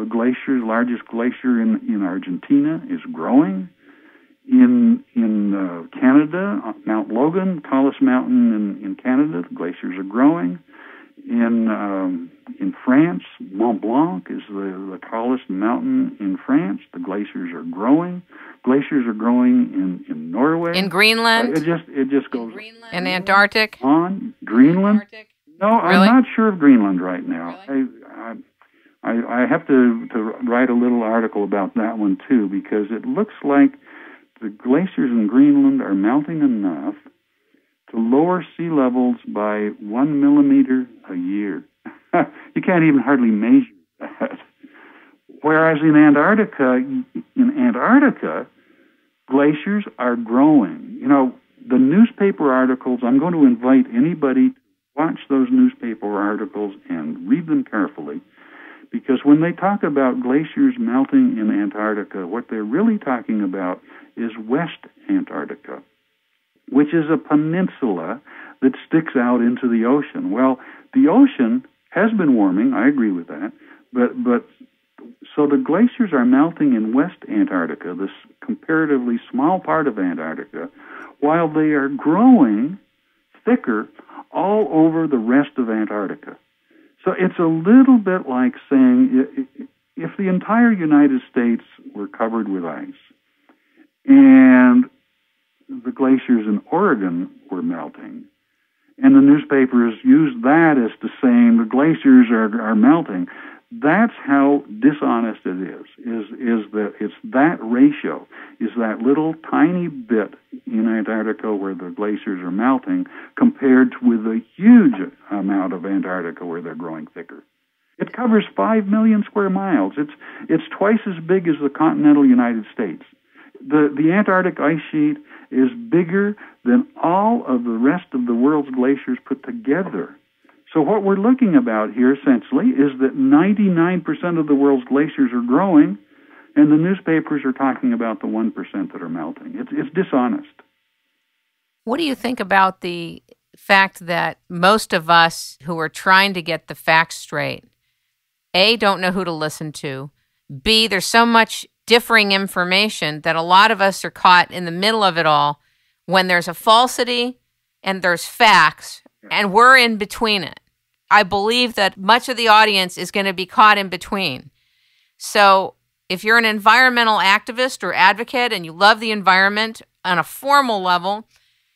glaciers, largest glacier in Argentina, is growing. In Canada, Mount Logan, tallest mountain in Canada, the glaciers are growing. In France, Mont Blanc is the tallest mountain in France. The glaciers are growing. Glaciers are growing in Norway. In Greenland? It just goes in Antarctic? On Greenland? No, really? I'm not sure of Greenland right now. Really? I have to write a little article about that one too, because it looks like the glaciers in Greenland are melting enough to lower sea levels by 1 millimeter a year. You can't even hardly measure that. Whereas in Antarctica, glaciers are growing. You know, the newspaper articles, I'm going to invite anybody to watch those newspaper articles and read them carefully, because when they talk about glaciers melting in Antarctica, what they're really talking about is West Antarctica, which is a peninsula that sticks out into the ocean. Well, the ocean has been warming, I agree with that, but so the glaciers are melting in West Antarctica, this comparatively small part of Antarctica, while they are growing thicker all over the rest of Antarctica. So it's a little bit like saying if the entire United States were covered with ice and the glaciers in Oregon were melting, and the newspapers used that as to saying the glaciers are melting, that's how dishonest it is that it's that ratio, is that little tiny bit in Antarctica where the glaciers are melting compared with a huge amount of Antarctica where they're growing thicker. It covers 5 million square miles. It's twice as big as the continental United States. The Antarctic ice sheet is bigger than all of the rest of the world's glaciers put together. So what we're looking about here, essentially, is that 99% of the world's glaciers are growing, and the newspapers are talking about the 1% that are melting. It's dishonest. What do you think about the fact that most of us who are trying to get the facts straight, A, don't know who to listen to, B, there's so much differing information that a lot of us are caught in the middle of it all when there's a falsity and there's facts, and we're in between it. I believe that much of the audience is going to be caught in between. So if you're an environmental activist or advocate and you love the environment on a formal level,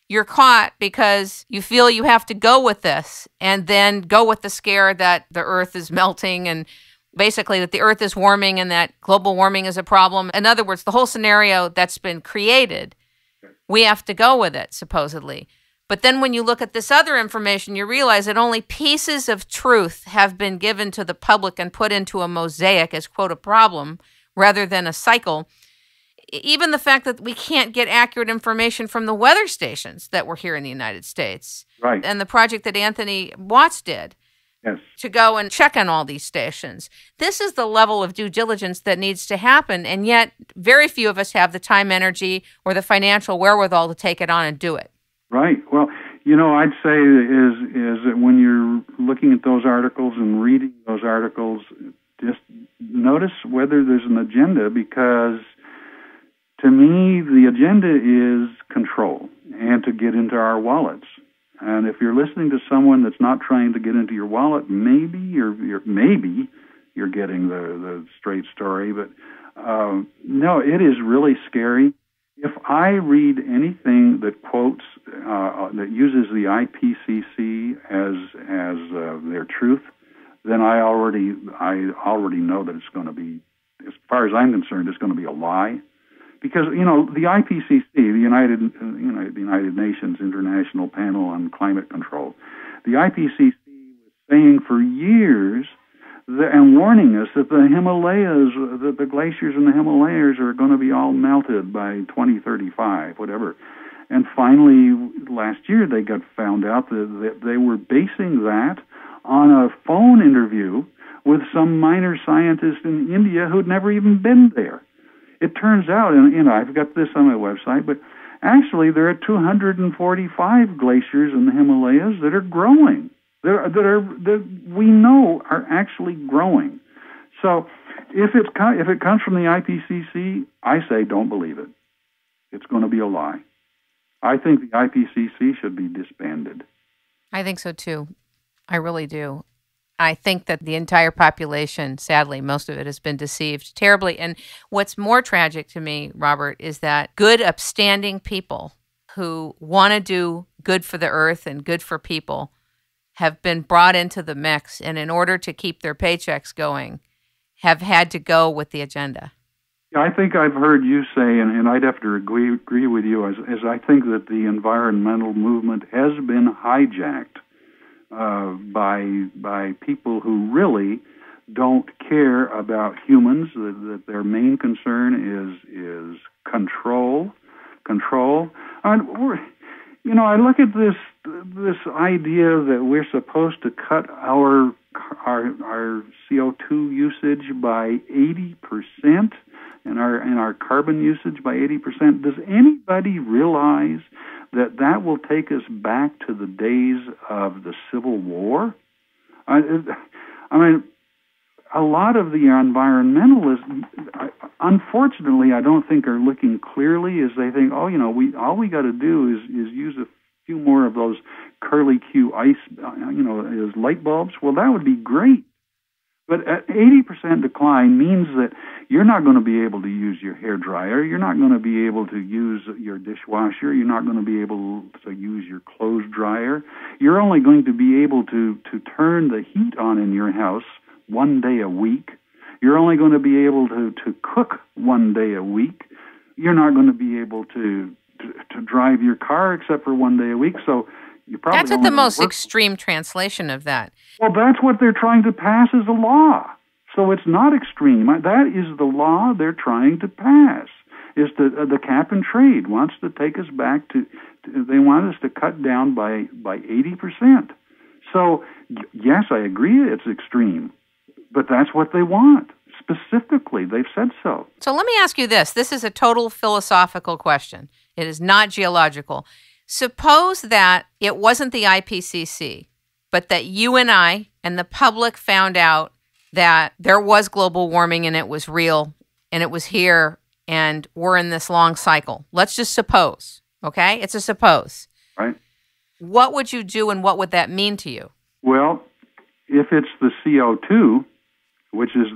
you're caught because you feel you have to go with this and then go with the scare that the earth is melting and basically that the earth is warming and that global warming is a problem. In other words, the whole scenario that's been created, we have to go with it, supposedly. But then when you look at this other information, you realize that only pieces of truth have been given to the public and put into a mosaic as, quote, a problem rather than a cycle. Even the fact that we can't get accurate information from the weather stations that were here in the United States. Right. And the project that Anthony Watts did. Yes. To go and check on all these stations. This is the level of due diligence that needs to happen, and yet very few of us have the time, energy, or the financial wherewithal to take it on and do it. Right. Well, you know, I'd say is that when you're looking at those articles and reading those articles, just notice whether there's an agenda, because to me, the agenda is control and to get into our wallets. And if you're listening to someone that's not trying to get into your wallet, maybe you're getting the straight story. But no, it is really scary. If I read anything that quotes that uses the IPCC as their truth, then I already know that it's going to be, as far as I'm concerned, it's going to be a lie. Because, you know, the IPCC, the United Nations International Panel on Climate Control, the IPCC was saying for years and warning us that the glaciers in the Himalayas are going to be all melted by 2035, whatever. And finally, last year, they got found out that they were basing that on a phone interview with some minor scientist in India who'd never even been there. It turns out, and I've got this on my website, but actually there are 245 glaciers in the Himalayas that are growing, that we know are actually growing. So if it comes from the IPCC, I say don't believe it. It's going to be a lie. I think the IPCC should be disbanded. I think so too. I really do. I think that the entire population, sadly, most of it has been deceived terribly. And what's more tragic to me, Robert, is that good, upstanding people who want to do good for the earth and good for people have been brought into the mix, and in order to keep their paychecks going, have had to go with the agenda. I think I've heard you say, and I'd have to agree with you, as I think that the environmental movement has been hijacked by people who really don't care about humans. That their main concern is control. And I look at this idea that we're supposed to cut our CO2 usage by 80%. And our carbon usage by 80%. Does anybody realize that will take us back to the days of the Civil War? I mean, a lot of the environmentalists, unfortunately, I don't think are looking clearly. As they think, all we got to do is use a few more of those curly Q ice, as light bulbs. Well, that would be great. But at 80% decline means that you're not going to be able to use your hair dryer. You're not going to be able to use your dishwasher. You're not going to be able to use your clothes dryer. You're only going to be able to turn the heat on in your house one day a week. You're only going to be able to cook one day a week. You're not going to be able to drive your car except for one day a week. So you probably that's the most extreme translation of that. Well, that's what they're trying to pass as a law. So it's not extreme. That is the law they're trying to pass. Is the cap and trade wants to take us back to they want us to cut down by 80%. So yes, I agree it's extreme, but that's what they want. Specifically, they've said so. So let me ask you this. This is a total philosophical question. It is not geological. Suppose that it wasn't the IPCC, but that you and I and the public found out that there was global warming and it was real and it was here and we're in this long cycle. Let's just suppose, okay? It's a suppose. Right. What would you do and what would that mean to you? Well, if it's the CO2, which is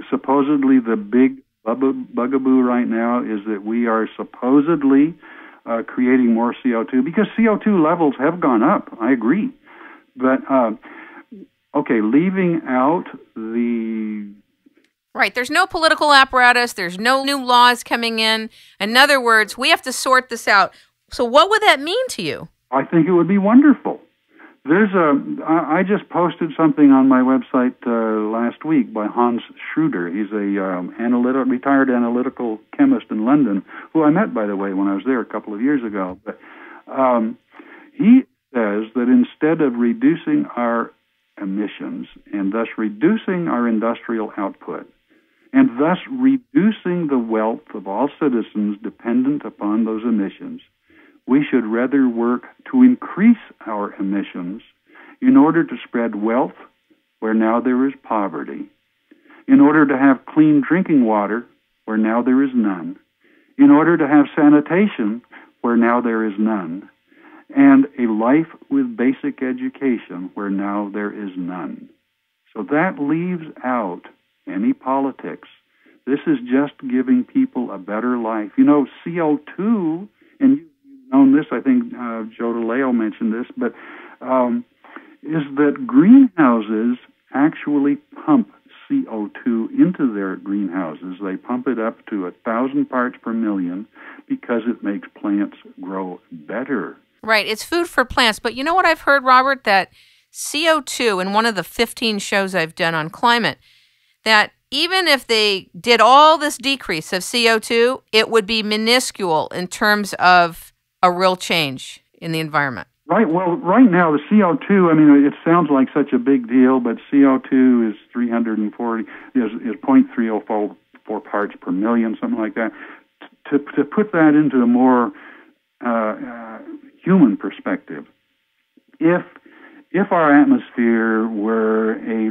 supposedly the big bugaboo right now, is that we are supposedly creating more CO2 because CO2 levels have gone up. I agree. But, leaving out the... Right. There's no political apparatus. There's no new laws coming in. In other words, we have to sort this out. So what would that mean to you? I think it would be wonderful. I just posted something on my website last week by Hans Schroeder. He's a retired analytical chemist in London, who I met, by the way, when I was there a couple of years ago. But he says that instead of reducing our emissions and thus reducing our industrial output and thus reducing the wealth of all citizens dependent upon those emissions, we should rather work to increase our emissions in order to spread wealth where now there is poverty, in order to have clean drinking water where now there is none, in order to have sanitation where now there is none, and a life with basic education where now there is none. So that leaves out any politics. This is just giving people a better life. CO2, and you've known this, I think Joe DeLeo mentioned this, but is that greenhouses actually pump CO2 into their greenhouses. They pump it up to 1,000 parts per million because it makes plants grow better. Right. It's food for plants. But you know what I've heard, Robert, that CO2, in one of the 15 shows I've done on climate, that even if they did all this decrease of CO2, it would be minuscule in terms of a real change in the environment. Right. Well, right now, the CO2, it sounds like such a big deal, but CO2 is 340, is 0.304 parts per million, something like that. To put that into a more human perspective, if our atmosphere were a